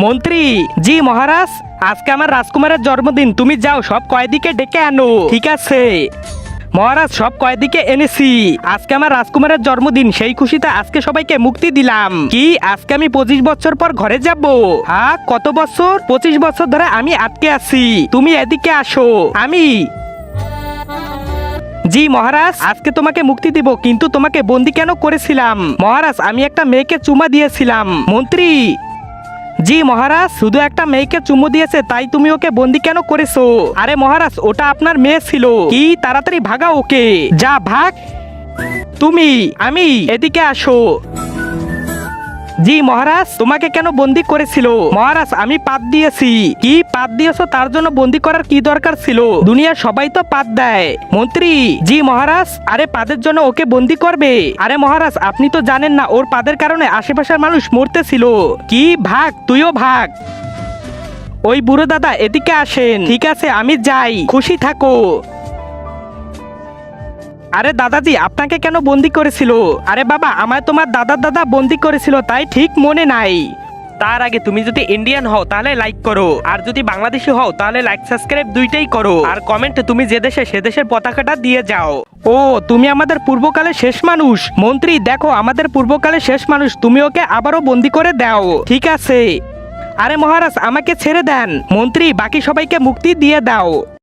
মন্ত্রী, জি মহারাজ, আজকে আমার রাজকুমারের জন্মদিন, তুমি যাও সব কয়েদিকে ডেকে আনো। ঠিক আছে মহারাজ, সব কয়েদিকে এনেছি। আজকে আমার রাজকুমারের জন্মদিন, সেই খুশিতে আজকে সবাইকে মুক্তি দিলাম। কি আজকে আমি 25 বছর পর ঘরে যাব? হ্যাঁ, কত বছর? 25 বছর ধরে আমি আটকে আছি। তুমি এদিকে আসো। জি মহারাজ, আজকে তোমাকে মুক্তি দিব, কিন্তু তোমাকে বন্দি কেন করেছিলাম? মহারাজ, আমি একটা মেয়েকে চুমা দিয়েছিলাম। মন্ত্রী, জি মহারাজ, শুধু একটা মেয়েকে চুমু দিয়েছে, তাই তুমি ওকে বন্দি কেন করেছো? আরে মহারাজ, ওটা আপনার মেয়ে ছিল। কি, তাড়াতাড়ি ভাগা ওকে। যা ভাগ। তুমি, আমি, এদিকে আসো। জি মহারাজ, তোমাকে কেন বন্দি করেছিল? মহারাজ, আমি পাত দিয়েছি। কি পাত দিয়েছো? তার জন্য বন্দি করার কি দরকার ছিল? দুনিয়ার সবাই তো পাত দেয়। মন্ত্রী, জি মহারাজ, আরে পাদের জন্য ওকে বন্দি করবে? আরে মহারাজ, আপনি তো জানেন না ওর পাদের কারণে আশেপাশের মানুষ মরতেছিল। কি, ভাগ, তুইও ভাগ। ওই বুড়ো দাদা এদিকে আসেন। ঠিক আছে, আমি যাই, খুশি থাকো। আরে দাদাজি, আপনাকে কেন বন্দি করেছিল? আরে বাবা, আমায় তোমার দাদা বন্দি করেছিল, তাই ঠিক মনে নাই। তার আগে তুমি যদি ইন্ডিয়ান হও তাহলে লাইক করো, আর যদি বাংলাদেশি হও তাহলে লাইক সাবস্ক্রাইব দুইটাই করো, আর কমেন্টে তুমি যে দেশে সে দেশের পতাকাটা দিয়ে যাও। ও, তুমি আমাদের পূর্বকালের শেষ মানুষ। মন্ত্রী দেখো, আমাদের পূর্বকালের শেষ মানুষ, তুমি ওকে আবারও বন্দি করে দাও। ঠিক আছে। আরে মহারাজ, আমাকে ছেড়ে দেন। মন্ত্রী, বাকি সবাইকে মুক্তি দিয়ে দাও।